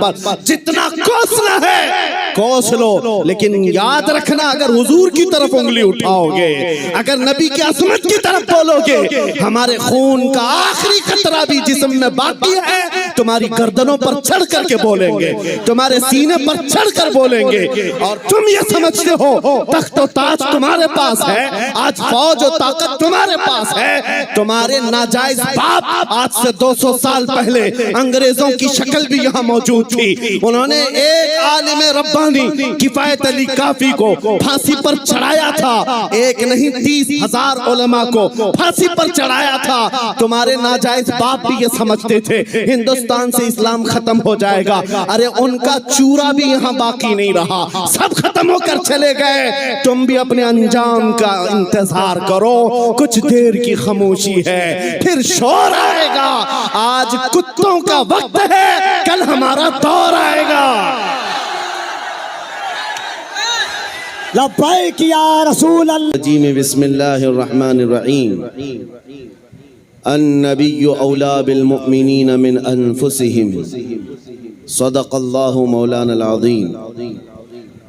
पर जितना कोसना है कोस लो, लेकिन याद रखना अगर हुजूर की तरफ उंगली उठाओगे, अगर नबी की असमत की तरफ बोलोगे, हमारे खून का आखिरी कतरा भी जिस्म में बाकी है, तुम्हारी गर्दनों पर चढ़ करके बोलेंगे, तुम्हारे सीने पर चढ़ कर बोलेंगे। और तुम ये समझते हो तख्त और ताज तुम्हारे पास है, आज फौज और ताकत तुम्हारे पास है। तुम्हारे नाजायज बाप आज से 200 साल पहले अंग्रेजों की शक्ल भी यहाँ मौजूद थी। उन्होंने एक आलिम रब्बानी किफायत अली काफी को फांसी पर चढ़ाया था, एक नहीं 30,000 उलमा को फांसी पर चढ़ाया था। तुम्हारे नाजायज बाप भी ये समझते थे हिंदुस्तान से इस्लाम खत्म हो जाएगा। अरे उनका चूरा भी यहाँ बाकी नहीं रहा, सब खत्म होकर चले गए। तुम भी अपने अंजाम का इंतजार करो, कुछ देर की खामोशी है, फिर शोर आएगा। आज कुत्तों का वक्त है, कल हमारा दौर आएगा। लब्बैक या रसूल अल्लाह। बिस्मिल्लाहिर्रहमानिर्रहीम। अन्नबिय्यु औला बिल मुमिनीन मिन अनफुसिहिम सदक़ल्लाहु मौलाना अज़ीम।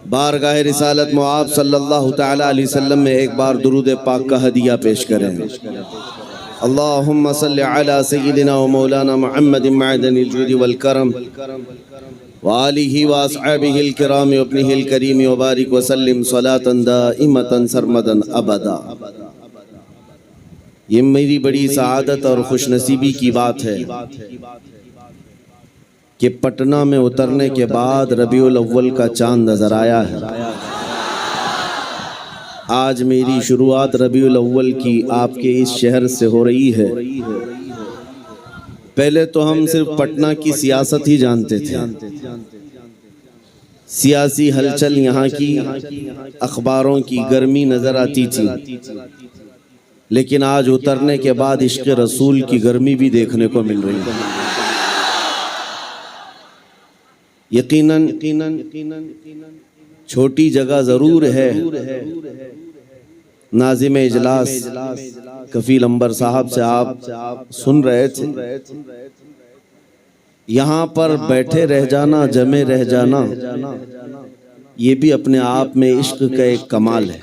बारगाह रिसालत मुआब सल्लल्लाहु तआला अलैहि वसल्लम में एक बार दुरूद पाक का हदिया पेश करें। अल्लाहुम्मा सल्लि अला सय्यिदिना व मौलाना मुहम्मदिन मअदनिल जुदी वल करम व आलिहि व अस्हाबिहिल किराम व इब्निहिल करीम व बारिक व सल्लिम सलातन दाइमतन सरमदन अबदा। ये मेरी बड़ी सआदत और खुशनसीबी की बात है कि पटना में उतरने के बाद रबीउल अव्वल का चांद नजर आया है। आज मेरी शुरुआत रबीउल अव्वल की आपके इस शहर से हो रही है। पहले तो हम सिर्फ पटना की सियासत ही जानते थे, सियासी हलचल यहाँ की अखबारों की गर्मी नजर आती थी, लेकिन आज उतरने के बाद इश्क रसूल की गर्मी भी देखने को मिल रही है। यकीनन छोटी जगह जरूर है। नाज़िम इजलास कफील अंबर साहब से आप सुन रहे थे, यहाँ पर बैठे रह जाना, जमे रह जाना, ये भी अपने आप में इश्क का एक कमाल है।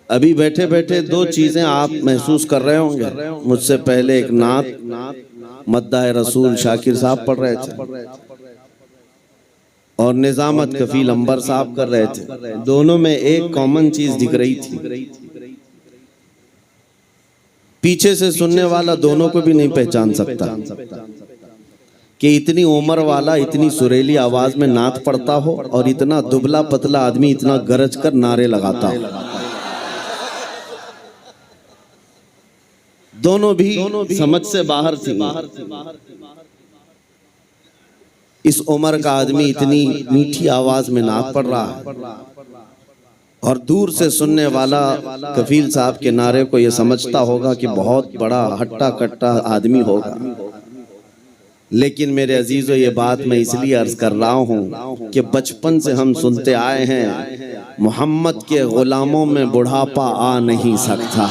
अभी बैठे बैठे दो चीजें आप महसूस कर रहे होंगे। मुझसे पहले एक नात मद्दाह रसूल शाकिर साहब पढ़ रहे थे और निजामत कफील अंबर साहब कर रहे थे। दोनों में एक कॉमन चीज दिख रही थी, पीछे से सुनने वाला दोनों को भी नहीं पहचान सकता कि इतनी उम्र वाला इतनी सुरीली आवाज में नात पढ़ता हो और इतना दुबला पतला आदमी इतना गरज कर नारे लगाता हो। दोनों भी समझ से बाहर थी। इस उम्र का आदमी इतनी मीठी आवाज में नात पढ़ रहा है और दूर से सुनने वाला कफील साहब के नारे को यह समझता होगा कि बहुत बड़ा हट्टा कट्टा आदमी होगा। लेकिन मेरे अजीजों, ये बात मैं इसलिए अर्ज कर रहा हूँ कि बचपन से हम सुनते आए हैं मोहम्मद के गुलामों में बुढ़ापा आ नहीं सकता।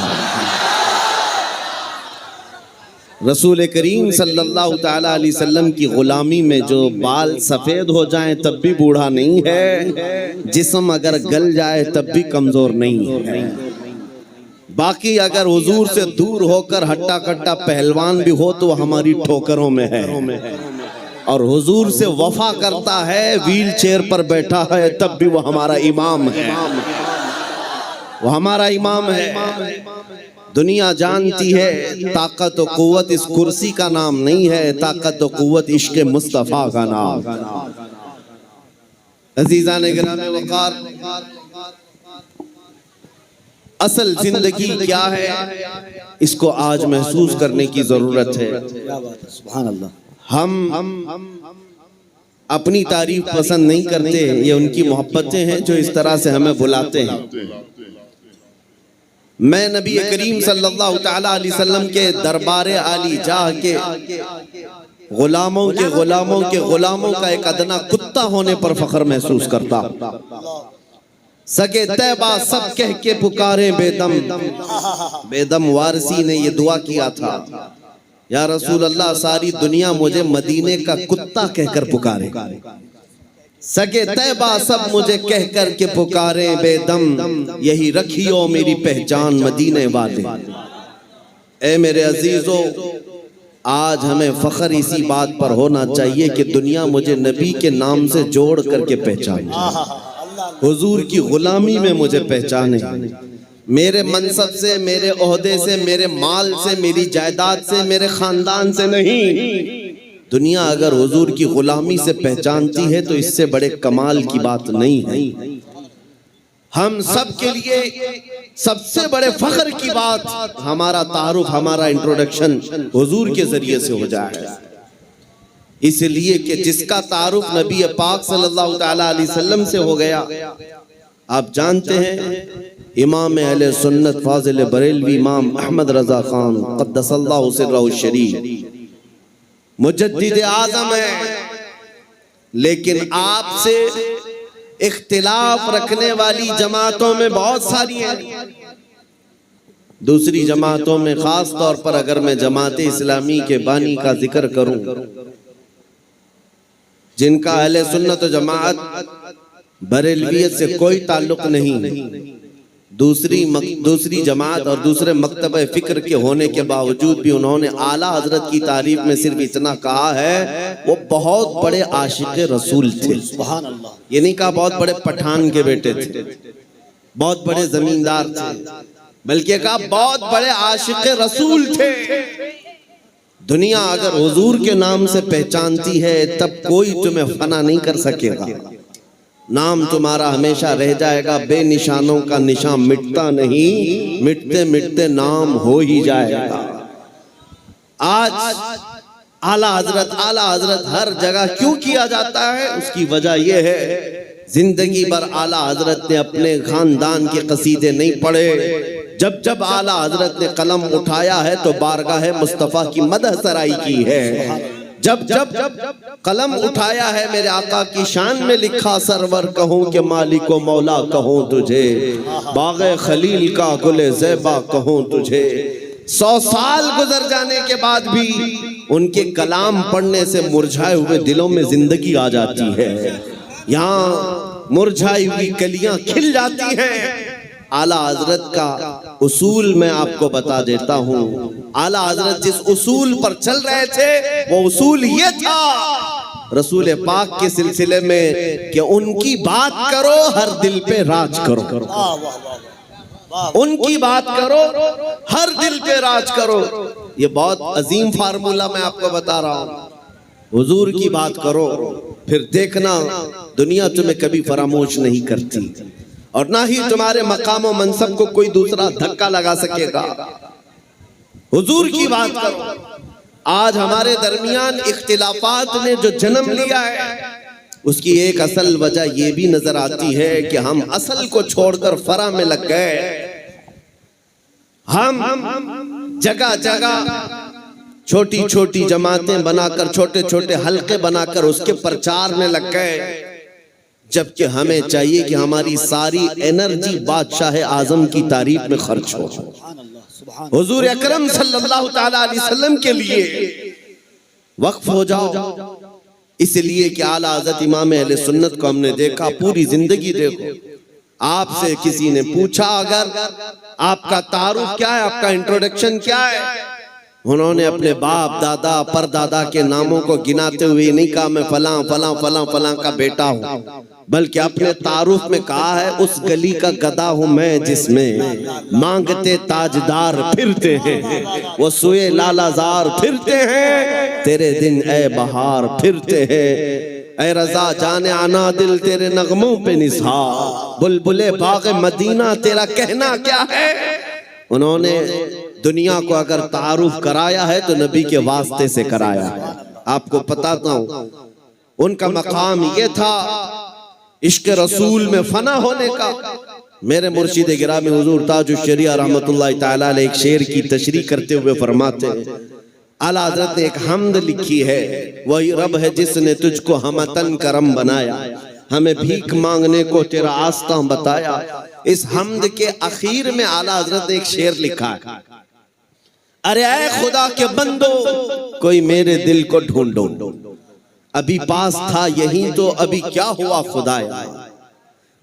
रसूल करीम सल्लल्लाहु तआला अलैहि वसल्लम की गुलामी में जो बाल सफ़ेद हो जाएं तब भी बूढ़ा नहीं है, जिस्म अगर गल जाए तब भी कमज़ोर नहीं है। बाकी अगर हुजूर से दूर होकर हट्टा कट्टा पहलवान भी हो तो हमारी ठोकरों में है, और हुजूर से वफा करता है, व्हील चेयर पर बैठा है, तब भी वो हमारा इमाम है, वो हमारा इमाम है। दुनिया जानती है ताकत और कुव्वत इस कुर्सी का नाम नहीं है, ताकत और कुव्वत इश्क मुस्तफ़ा का नाम। अजीज़ान गिरामे वक़ार, असल जिंदगी क्या है इसको आज महसूस करने की जरूरत है। सुभान अल्लाह। हम अपनी तारीफ पसंद नहीं करते, ये उनकी मोहब्बतें हैं जो इस तरह से हमें बुलाते हैं। मैं नबी करीम सल्लल्लाहु तआला अलैहि वसल्लम के दरबार आली जाह के गुलामों के गुलामों का एक अदना कुत्ता होने पर फख्र महसूस करता। सगे तैबा सब कह के पुकारे बेदम, बेदम वारसी ने ये दुआ किया था या रसूल अल्लाह, सारी दुनिया मुझे मदीने का कुत्ता कहकर पुकारे, सगे तैबा सब मुझे कह कर के पुकारे बेदम, यही रखियो मेरी पहचान मदीने वाले। ए मेरे अजीजों, आज हमें फख्र इसी बात पर होना चाहिए कि दुनिया मुझे नबी के नाम से जोड़ करके पहचाने, हुजूर की गुलामी में मुझे पहचाने, मेरे मनसब से, मेरे ओहदे से, मेरे माल से, मेरी जायदाद से, मेरे खानदान से नहीं। दुनिया अगर हुजूर की गुलामी से पहचानती है तो इससे बड़े कमाल की बात नहीं है। हम सब के लिए सबसे बड़े फख्र की बात हमारा तारुफ, हमारा इंट्रोडक्शन हुजूर के जरिए से हो जाए, इसलिए कि जिसका तारुफ नबी पाक सल्लल्लाहु तआला अलैहि वसल्लम से हो गया। आप जानते हैं इमाम अहले सुन्नत फाजिल बरेलवी इमाम अहमद रजा खान क़द्दसल्लाहु सिर्रहु शरीफ मुजद्दिद आज़म है, लेकिन आपसे इख्तिलाफ रखने वाली जमातों में बहुत सारी हैं। दूसरी जमातों में खास तौर पर अगर मैं जमात इस्लामी के बानी का जिक्र करूं, जिनका अहले सुन्नत जमात बरेलवियत से कोई ताल्लुक नहीं, दूसरी जमात और दूसरे मकतब फिक्र के होने के बावजूद भी उन्होंने आला हजरत की तारीफ में सिर्फ इतना कहा है, वो बहुत बड़े आशिक रसूल थे। सुभान अल्लाह। ये नहीं कहा बहुत बड़े पठान के बेटे थे, बहुत बड़े जमींदार थे, बल्कि कहा बहुत बड़े आशिक रसूल थे। दुनिया अगर हुजूर के नाम से पहचानती है तब कोई तुम्हें फना नहीं कर सकेगा, नाम तुम्हारा हमेशा रह जाएगा। बेनिशानों का निशान मिटता नहीं, मिटते मिटते नाम हो ही जाएगा। आज आला हजरत हर जगह क्यों किया जाता है, उसकी वजह यह है जिंदगी भर आला हजरत ने अपने खानदान के कसीदे नहीं पढ़े। जब जब आला हजरत ने कलम उठाया है तो बारगाह मुस्तफा की मदह सराई की है। जब जब कलम उठाया है मेरे आका की शान में लिखा, सरवर कहूँ के मालिको मौला कहूँ तुझे, बाग़े खलील का गुले ज़ेबा कहूँ तुझे। 100 साल गुजर जाने के बाद भी उनके कलाम पढ़ने से मुरझाए हुए दिलों में जिंदगी आ जाती है। यहाँ मुरझाई हुई कलियां खिल जाती हैं। आला हजरत का उसूल मैं आपको बता देता हूँ। आला हजरत जिस उसूल पर चल रहे थे वो उसूल ये था रसूल पाक के सिलसिले में कि उनकी बात करो हर दिल पे राज करो, उनकी बात करो हर दिल पे राज करो। ये बहुत अजीम फार्मूला मैं आपको बता रहा हूँ। हुजूर की बात करो, फिर देखना दुनिया तुम्हें कभी फरामोश नहीं करती और ना ही तुम्हारे मकाम और मनसब को कोई दूसरा धक्का लगा सकेगा। हुजूर की बात करो। आज हमारे दरमियान इख्तिलाफात ने जो जन्म लिया है उसकी एक असल वजह यह भी नजर आती है कि हम असल को छोड़कर फरा में लग गए। हम जगह जगह छोटी छोटी जमातें बनाकर, छोटे छोटे हलके बनाकर उसके प्रचार में लग गए, जबकि हमें चाहिए कि हमारी सारी एनर्जी बादशाह आजम की तारीफ में खर्च हो, हुजूर अकरम सल्लल्लाहु तआला अलैहि वसल्लम के लिए वक्फ हो जाओ। इसलिए कि आला हज़रत इमाम अहले सुन्नत को हमने देखा, पूरी जिंदगी देखो। आपसे किसी ने पूछा अगर आपका तारुफ क्या है, आपका इंट्रोडक्शन क्या है, उन्होंने अपने बाप दादा परदादा के नामों को गिनाते हुए नहीं कहा मैं फलां फलां फलां फलां का बेटा हूं, बल्कि अपने तारुफ में कहा है उस गली का गधा हूं मैं जिसमें मांगते ताजदार फिरते हैं, वो सुए लालाजार फिरते हैं, तेरे दिन ए बहार फिरते हैं, ए रजा जाने आना दिल तेरे नगमों पे निसार, बुलबुले बाग़ मदीना तेरा कहना क्या है। उन्होंने दुनिया को अगर तारुफ कराया है तो नबी के वास्ते से कराया है। आपको बताता हूं उनका मकाम ये था इश्क रसूल में फना होने का। मेरे मुर्शिद गिरामी हुजूर ताजुश शरिया रहमतुल्लाह तआला अलैह एक शेर की तशरीह करते हुए फरमाते हैं, आला हज़रत ने एक हम्द लिखी है, वही रब है जिसने तुझको हमतन करम बनाया, हमें भीख मांगने को तेरा आस्था बताया। इस हम्द के आखिर में आला हज़रत ने एक शेर लिखा है, अरे ऐ खुदा के बंदो, कोई मेरे दिल को ढूंढो, अभी पास था यही तो अभी क्या हुआ खुदाया।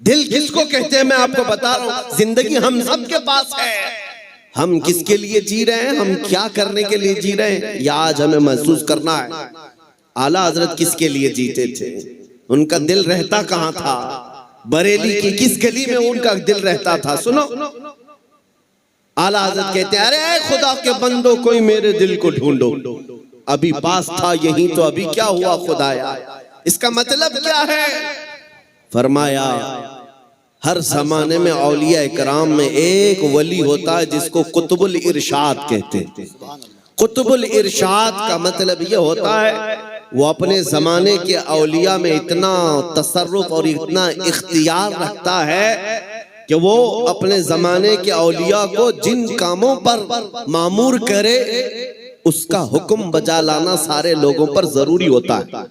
दिल किसको कहते हैं मैं आपको बता रहा हूं। जिंदगी हम सब के पास है, हम किसके लिए जी रहे हैं, हम क्या करने के लिए जी रहे हैं, या आज हमें महसूस करना है। आला हजरत किसके लिए जीते थे, उनका दिल रहता कहां था, बरेली की किस गली में उनका दिल रहता था। सुनो, आला हजरत कहते हैं अरे खुदा के बंदो कोई मेरे दिल को ढूंढो, अभी पास था यही तो अभी क्या हुआ खुदाया। इसका मतलब क्या है? फरमाया हर जमाने में औलिया इकराम में एक वली होता है जिसको कुतुबुल इरशाद कहते हैं। कुतुबुल इरशाद का मतलब ये होता है वो अपने जमाने के औलिया में इतना तसर्रुफ और इतना इख्तियार रखता है कि वो अपने जमाने के औलिया को जिन कामों पर मामूर करे उसका हुक्म बजा लाना सारे लोगों पर जरूरी होता है।